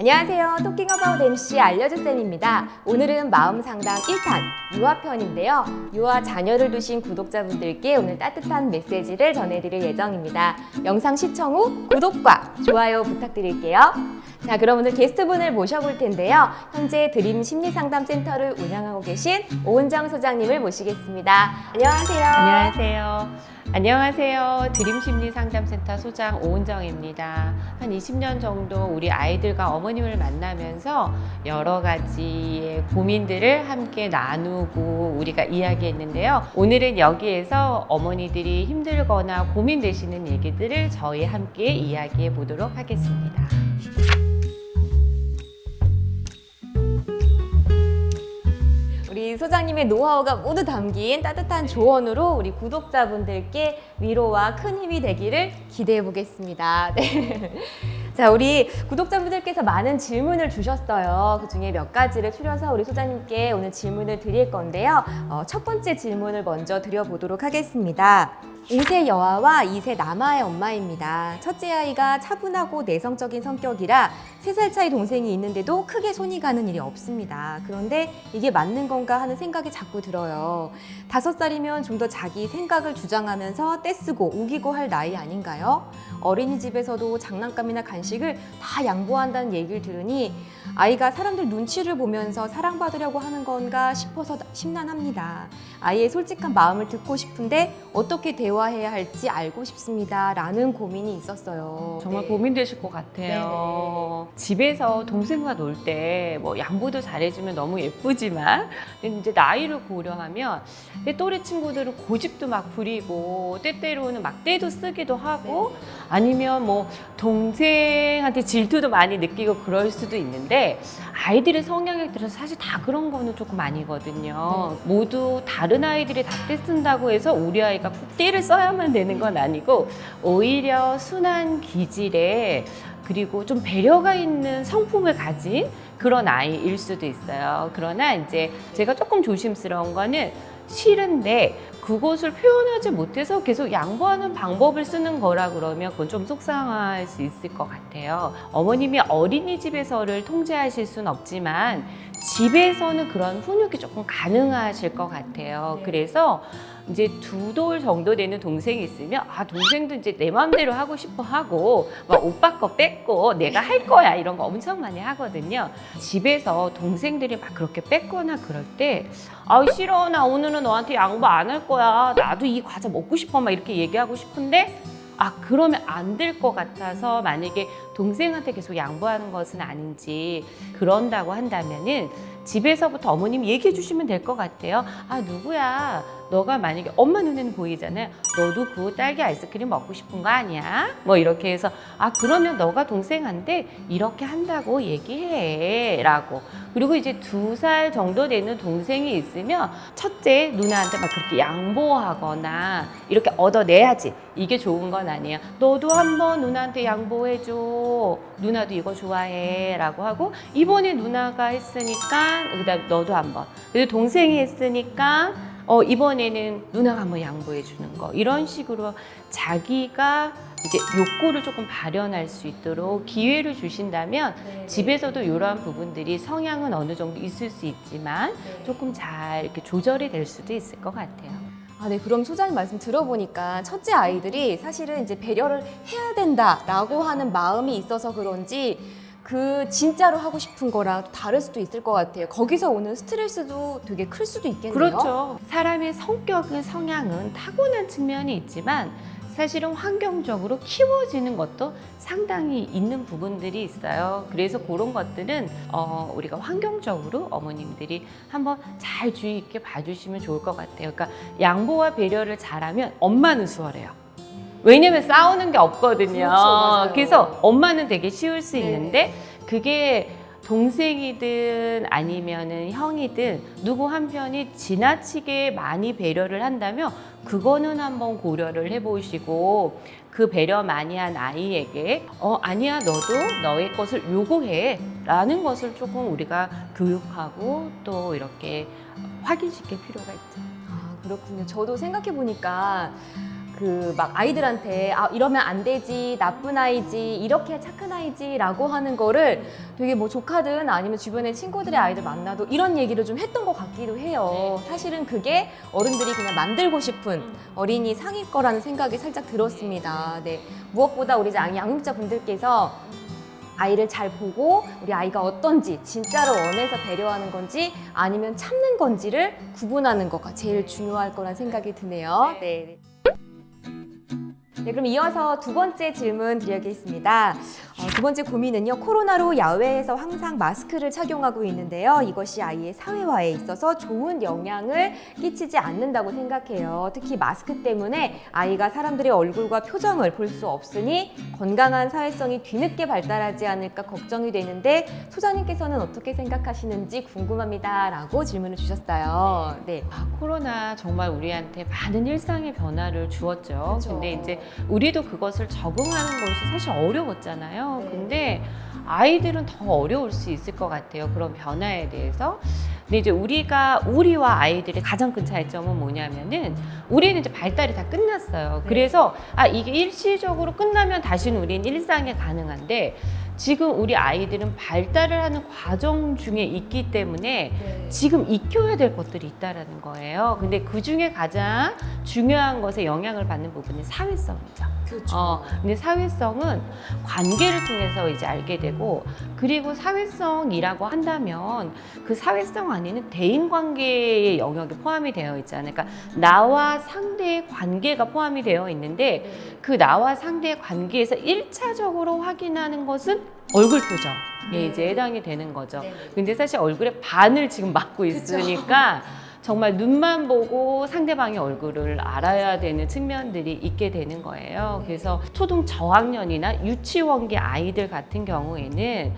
안녕하세요. 토킹 어바웃 MC 알려주쌤입니다. 오늘은 마음상담 1탄 유아편인데요. 유아 자녀를 두신 구독자분들께 오늘 따뜻한 메시지를 전해드릴 예정입니다. 영상 시청 후 구독과 좋아요 부탁드릴게요. 자, 그럼 오늘 게스트분을 모셔볼 텐데요. 현재 드림 심리상담센터를 운영하고 계신 오은정 소장님을 모시겠습니다. 안녕하세요. 안녕하세요. 드림심리상담센터 소장 오은정입니다. 한 20년 정도 우리 아이들과 어머님을 만나면서 여러 가지의 고민들을 함께 나누고 우리가 이야기했는데요. 오늘은 여기에서 어머니들이 힘들거나 고민되시는 얘기들을 저희 함께 이야기해 보도록 하겠습니다. 우리 소장님의 노하우가 모두 담긴 따뜻한 조언으로 우리 구독자분들께 위로와 큰 힘이 되기를 기대해 보겠습니다. 네. 자, 우리 구독자분들께서 많은 질문을 주셨어요. 그 중에 몇 가지를 추려서 우리 소장님께 오늘 질문을 드릴 건데요. 첫 번째 질문을 먼저 드려보도록 하겠습니다. 5세 여아와 2세 남아의 엄마입니다. 첫째 아이가 차분하고 내성적인 성격이라 3살 차이 동생이 있는데도 크게 손이 가는 일이 없습니다. 그런데 이게 맞는 건가 하는 생각이 자꾸 들어요. 5살이면 좀 더 자기 생각을 주장하면서 떼쓰고 우기고 할 나이 아닌가요? 어린이집에서도 장난감이나 간식을 다 양보한다는 얘기를 들으니 아이가 사람들 눈치를 보면서 사랑받으려고 하는 건가 싶어서 심란합니다. 아이의 솔직한 마음을 듣고 싶은데 어떻게 대화해야 할지 알고 싶습니다. 라는 고민이 있었어요. 정말 네. 고민되실 것 같아요. 집에서 동생과 놀 때 뭐 양보도 잘해주면 너무 예쁘지만 이제 나이를 고려하면 내 또래 친구들은 고집도 막 부리고 때때로는 막 떼도 쓰기도 하고 아니면 뭐 동생한테 질투도 많이 느끼고 그럴 수도 있는데 아이들의 성향에 따라서 사실 다 그런 거는 조금 아니거든요. 모두 다른 아이들이 다 떼 쓴다고 해서 우리 아이가 꼭 떼를 써야만 되는 건 아니고 오히려 순한 기질에 그리고 좀 배려가 있는 성품을 가진 그런 아이일 수도 있어요. 그러나 이제 제가 조금 조심스러운 거는 싫은데 그것을 표현하지 못해서 계속 양보하는 방법을 쓰는 거라 그러면 그건 좀 속상할 수 있을 것 같아요. 어머님이 어린이집에서를 통제하실 수는 없지만 집에서는 그런 훈육이 조금 가능하실 것 같아요. 그래서 이제 2돌 정도 되는 동생이 있으면 동생도 이제 내 마음대로 하고 싶어 하고 막 오빠 거 뺏고 내가 할 거야 이런 거 엄청 많이 하거든요. 집에서 동생들이 막 그렇게 뺏거나 그럴 때 싫어, 나 오늘은 너한테 양보 안 할 거야, 나도 이 과자 먹고 싶어 막 이렇게 얘기하고 싶은데 그러면 안 될 것 같아서 만약에 동생한테 계속 양보하는 것은 아닌지 그런다고 한다면은 집에서부터 어머님이 얘기해 주시면 될 것 같아요. 누구야, 너가 만약에 엄마 눈에는 보이잖아요. 너도 그 딸기 아이스크림 먹고 싶은 거 아니야? 뭐 이렇게 해서 그러면 너가 동생한테 이렇게 한다고 얘기해 라고. 그리고 이제 2살 정도 되는 동생이 있으면 첫째 누나한테 막 그렇게 양보하거나 이렇게 얻어내야지 이게 좋은 건 아니에요. 너도 한번 누나한테 양보해줘, 누나도 이거 좋아해 라고 하고, 이번에 누나가 했으니까 그다음 너도 한번, 그리고 동생이 했으니까 이번에는 누나가 한번 양보해 주는 거, 이런 식으로 자기가 이제 욕구를 조금 발현할 수 있도록 기회를 주신다면 집에서도 이러한 부분들이 성향은 어느 정도 있을 수 있지만 조금 잘 이렇게 조절이 될 수도 있을 것 같아요. 네, 그럼 소장님 말씀 들어보니까 첫째 아이들이 사실은 이제 배려를 해야 된다라고 하는 마음이 있어서 그런지 그 진짜로 하고 싶은 거랑 다를 수도 있을 것 같아요. 거기서 오는 스트레스도 되게 클 수도 있겠네요. 그렇죠. 사람의 성격은 성향은 타고난 측면이 있지만 사실은 환경적으로 키워지는 것도 상당히 있는 부분들이 있어요. 그래서 그런 것들은 우리가 환경적으로 어머님들이 한번 잘 주의 있게 봐주시면 좋을 것 같아요. 그러니까 양보와 배려를 잘하면 엄마는 수월해요. 왜냐면 싸우는 게 없거든요. 그렇죠, 맞아요. 그래서 엄마는 되게 쉬울 수 있는데 그게 동생이든 아니면은 형이든 누구 한 편이 지나치게 많이 배려를 한다면 그거는 한번 고려를 해보시고, 그 배려 많이 한 아이에게 아니야, 너도 너의 것을 요구해 라는 것을 조금 우리가 교육하고 또 이렇게 확인시킬 필요가 있죠. 그렇군요. 저도 생각해 보니까 그 막 아이들한테 이러면 안 되지, 나쁜 아이지, 이렇게 착한 아이지라고 하는 거를 되게 뭐 조카든 아니면 주변에 친구들의 아이들 만나도 이런 얘기를 좀 했던 것 같기도 해요. 사실은 그게 어른들이 그냥 만들고 싶은 어린이 상일 거라는 생각이 살짝 들었습니다. 네. 무엇보다 우리 양육자 분들께서 아이를 잘 보고 우리 아이가 어떤지, 진짜로 원해서 배려하는 건지 아니면 참는 건지를 구분하는 거가 제일 중요할 거란 생각이 드네요. 네. 네, 그럼 이어서 두 번째 질문 드리겠습니다. 두 번째 고민은요. 코로나로 야외에서 항상 마스크를 착용하고 있는데요. 이것이 아이의 사회화에 있어서 좋은 영향을 끼치지 않는다고 생각해요. 특히 마스크 때문에 아이가 사람들의 얼굴과 표정을 볼 수 없으니 건강한 사회성이 뒤늦게 발달하지 않을까 걱정이 되는데 소장님께서는 어떻게 생각하시는지 궁금합니다. 라고 질문을 주셨어요. 네. 코로나 정말 우리한테 많은 일상의 변화를 주었죠. 그쵸. 근데 이제 우리도 그것을 적응하는 것이 사실 어려웠잖아요. 네. 근데 아이들은 더 어려울 수 있을 것 같아요. 그런 변화에 대해서. 근데 이제 우리와 아이들의 가장 큰 차이점은 뭐냐면은 우리는 이제 발달이 다 끝났어요. 그래서 이게 일시적으로 끝나면 다시는 우리는 일상에 가능한데 지금 우리 아이들은 발달을 하는 과정 중에 있기 때문에 지금 익혀야 될 것들이 있다라는 거예요. 근데 그 중에 가장 중요한 것에 영향을 받는 부분이 사회성이죠. 그렇죠. 근데 사회성은 관계를 통해서 이제 알게 되고, 그리고 사회성이라고 한다면 그 사회성 안에는 대인관계의 영역이 포함이 되어 있잖아요. 그러니까 나와 상대의 관계가 포함이 되어 있는데 그 나와 상대의 관계에서 1차적으로 확인하는 것은 얼굴 표정에 이제 해당이 되는 거죠. 근데 사실 얼굴의 반을 지금 맡고 있으니까 정말 눈만 보고 상대방의 얼굴을 알아야 되는 측면들이 있게 되는 거예요. 그래서 초등 저학년이나 유치원기 아이들 같은 경우에는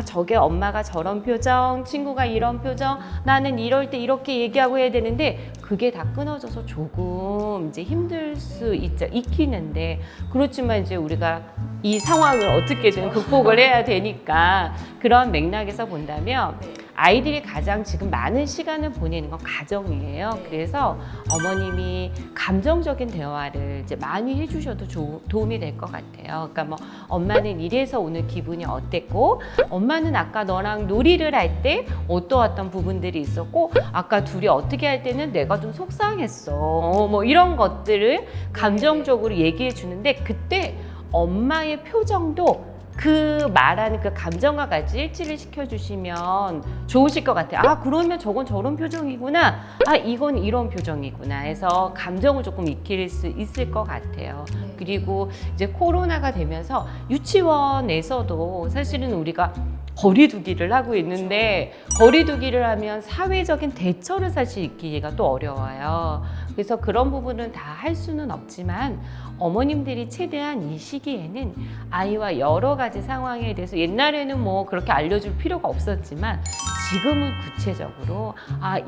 저게 엄마가 저런 표정, 친구가 이런 표정, 나는 이럴 때 이렇게 얘기하고 해야 되는데 그게 다 끊어져서 조금 이제 힘들 수 있죠. 익히는데. 그렇지만 이제 우리가 이 상황을 어떻게든 극복을 해야 되니까 그런 맥락에서 본다면 아이들이 가장 지금 많은 시간을 보내는 건 가정이에요. 그래서 어머님이 감정적인 대화를 이제 많이 해주셔도 도움이 될 것 같아요. 그러니까 뭐 엄마는 이래서 오늘 기분이 어땠고, 엄마는 아까 너랑 놀이를 할 때 어떠했던 부분들이 있었고, 아까 둘이 어떻게 할 때는 내가 좀 속상했어. 뭐 이런 것들을 감정적으로 얘기해 주는데 그때 엄마의 표정도 그 말하는 그 감정과 같이 일치를 시켜주시면 좋으실 것 같아요. 그러면 저건 저런 표정이구나. 이건 이런 표정이구나 해서 감정을 조금 익힐 수 있을 것 같아요. 그리고 이제 코로나가 되면서 유치원에서도 사실은 우리가 거리두기를 하고 있는데 거리두기를 하면 사회적인 대처를 사실 익히기가 또 어려워요. 그래서 그런 부분은 다 할 수는 없지만 어머님들이 최대한 이 시기에는 아이와 여러 가지 상황에 대해서 옛날에는 뭐 그렇게 알려줄 필요가 없었지만 지금은 구체적으로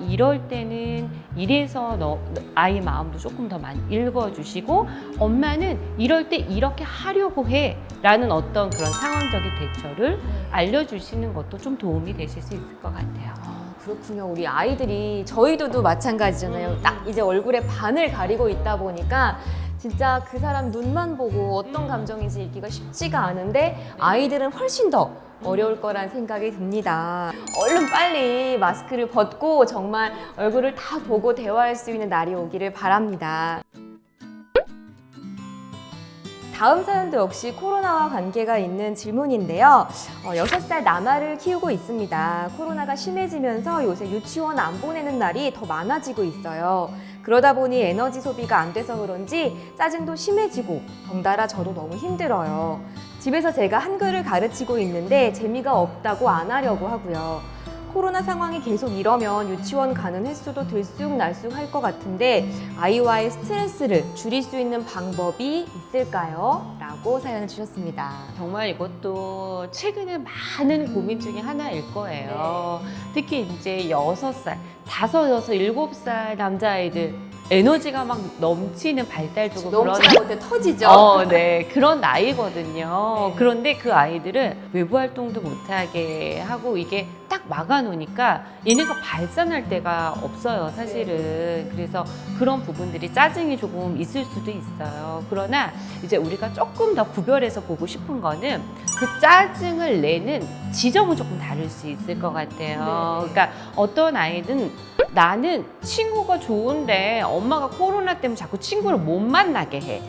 이럴 때는 이래서 아이 마음도 조금 더 많이 읽어주시고 엄마는 이럴 때 이렇게 하려고 해 라는 어떤 그런 상황적인 대처를 알려주시는 것도 좀 도움이 되실 수 있을 것 같아요. 그렇군요. 우리 아이들이 저희도 마찬가지잖아요. 딱 이제 얼굴에 반을 가리고 있다 보니까 진짜 그 사람 눈만 보고 어떤 감정인지 읽기가 쉽지가 않은데 아이들은 훨씬 더 어려울 거란 생각이 듭니다. 얼른 빨리 마스크를 벗고 정말 얼굴을 다 보고 대화할 수 있는 날이 오기를 바랍니다. 다음 사연도 역시 코로나와 관계가 있는 질문인데요. 6살 남아를 키우고 있습니다. 코로나가 심해지면서 요새 유치원 안 보내는 날이 더 많아지고 있어요. 그러다 보니 에너지 소비가 안 돼서 그런지 짜증도 심해지고 덩달아 저도 너무 힘들어요. 집에서 제가 한글을 가르치고 있는데 재미가 없다고 안 하려고 하고요. 코로나 상황이 계속 이러면 유치원 가는 횟수도 들쑥날쑥 할 것 같은데 아이와의 스트레스를 줄일 수 있는 방법이 있을까요? 라고 사연을 주셨습니다. 정말 이것도 최근에 많은 고민 중에 하나일 거예요. 특히 이제 6살, 5, 6, 7살 남자아이들 에너지가 막 넘치는 발달되고 그런 넘치다 못해 터지죠. 네, 그런 나이거든요. 네. 그런데 그 아이들은 외부 활동도 못하게 하고 이게 딱 막아놓으니까 얘네가 발산할 데가 없어요, 사실은. 그래서 그런 부분들이 짜증이 조금 있을 수도 있어요. 그러나 이제 우리가 조금 더 구별해서 보고 싶은 거는 그 짜증을 내는 지점은 조금 다를 수 있을 것 같아요. 네. 그러니까 어떤 아이는 나는 친구가 좋은데 엄마가 코로나 때문에 자꾸 친구를 못 만나게 해.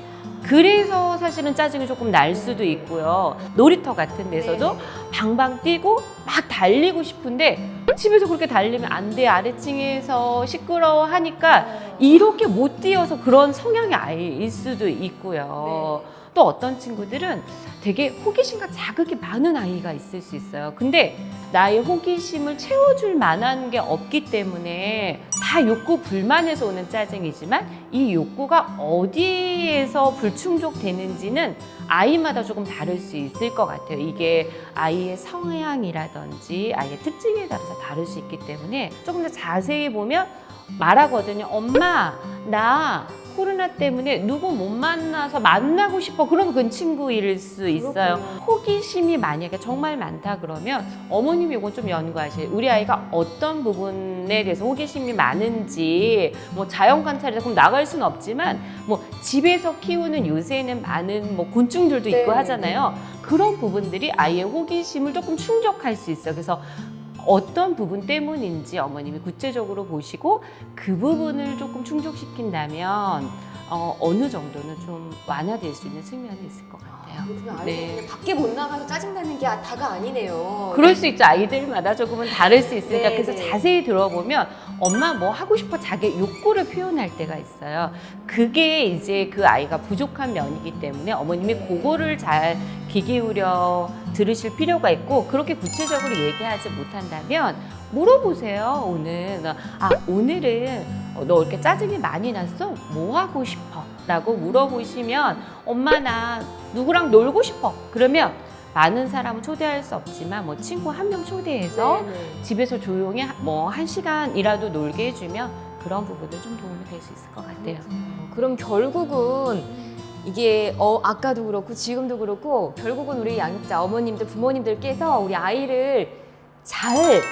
그래서 사실은 짜증이 조금 날 수도 있고요. 놀이터 같은 데서도 네. 방방 뛰고 막 달리고 싶은데 집에서 그렇게 달리면 안 돼. 아래층에서 시끄러워 하니까 이렇게 못 뛰어서 그런 성향의 아이일 수도 있고요. 네. 또 어떤 친구들은 되게 호기심과 자극이 많은 아이가 있을 수 있어요. 근데 나의 호기심을 채워줄 만한 게 없기 때문에 다 욕구 불만에서 오는 짜증이지만 이 욕구가 어디에서 불충족되는지는 아이마다 조금 다를 수 있을 것 같아요. 이게 아이의 성향이라든지 아이의 특징에 따라서 다를 수 있기 때문에 조금 더 자세히 보면 말하거든요. 엄마, 나 코로나 때문에 누구 못 만나서 만나고 싶어. 그러면 그건 친구일 수 있어요. 그렇군요. 호기심이 만약에 정말 많다 그러면 어머님이 이건 좀 연구하실. 우리 아이가 어떤 부분에 대해서 호기심이 많은지 뭐 자연 관찰에서 그럼 나갈 수는 없지만 뭐 집에서 키우는 요새는 많은 뭐 곤충들도 있고 네. 하잖아요. 그런 부분들이 아이의 호기심을 조금 충족할 수 있어요. 그래서 어떤 부분 때문인지 어머님이 구체적으로 보시고 그 부분을 조금 충족시킨다면 어느 정도는 좀 완화될 수 있는 측면이 있을 것 같아요. 그렇군요. 네. 아이들이 밖에 못 나가서 짜증나는 게 다가 아니네요. 그럴 수 있죠. 아이들마다 조금은 다를 수 있으니까. 네, 그래서 네. 자세히 들어보면 엄마 뭐 하고 싶어 자기 욕구를 표현할 때가 있어요. 그게 이제 그 아이가 부족한 면이기 때문에 어머님이 그거를 잘 귀 기울여 들으실 필요가 있고 그렇게 구체적으로 얘기하지 못한다면 물어보세요. 오늘은 너 이렇게 짜증이 많이 났어? 뭐 하고 싶어? 라고 물어보시면 엄마 나 누구랑 놀고 싶어. 그러면 많은 사람은 초대할 수 없지만 뭐 친구 한 명 초대해서 네, 네. 집에서 조용히 뭐 1시간이라도 놀게 해주면 그런 부분은 좀 도움이 될 수 있을 것 같아요. 그럼 결국은 이게 아까도 그렇고 지금도 그렇고 결국은 우리 양육자 어머님들 부모님들께서 우리 아이를 잘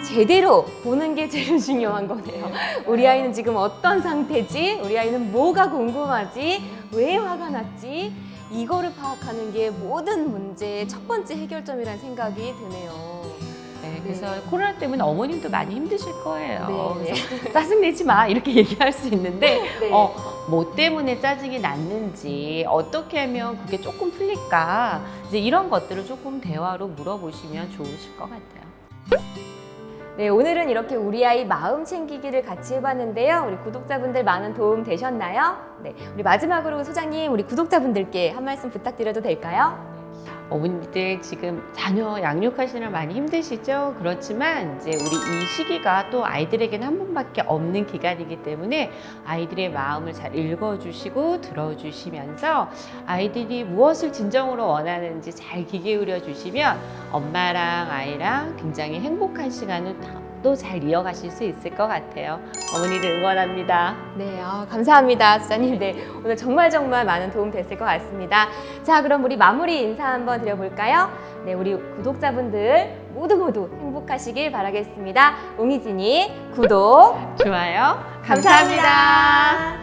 제대로 보는 게 제일 중요한 거네요. 우리 아이는 지금 어떤 상태지? 우리 아이는 뭐가 궁금하지? 왜 화가 났지? 이거를 파악하는 게 모든 문제의 첫 번째 해결점이라는 생각이 드네요. 네, 그래서 코로나 때문에 어머님도 많이 힘드실 거예요. 네. 그래서 짜증내지 마 이렇게 얘기할 수 있는데 네. 뭐 때문에 짜증이 났는지 어떻게 하면 그게 조금 풀릴까 이제 이런 것들을 조금 대화로 물어보시면 좋으실 것 같아요. 네, 오늘은 이렇게 우리 아이 마음 챙기기를 같이 해봤는데요. 우리 구독자분들 많은 도움 되셨나요? 네, 우리 마지막으로 소장님, 우리 구독자분들께 한 말씀 부탁드려도 될까요? 어머니들 지금 자녀 양육하시느라 많이 힘드시죠? 그렇지만 이제 우리 이 시기가 또 아이들에게는 한 번밖에 없는 기간이기 때문에 아이들의 마음을 잘 읽어주시고 들어주시면서 아이들이 무엇을 진정으로 원하는지 잘 귀 기울여 주시면 엄마랑 아이랑 굉장히 행복한 시간을 또 잘 이어가실 수 있을 것 같아요. 어머니들 응원합니다. 네, 감사합니다, 수장님. 네, 오늘 정말 많은 도움 됐을 것 같습니다. 자, 그럼 우리 마무리 인사 한번 드려볼까요? 네, 우리 구독자분들 모두 행복하시길 바라겠습니다. 옹이진이 구독 좋아요. 감사합니다.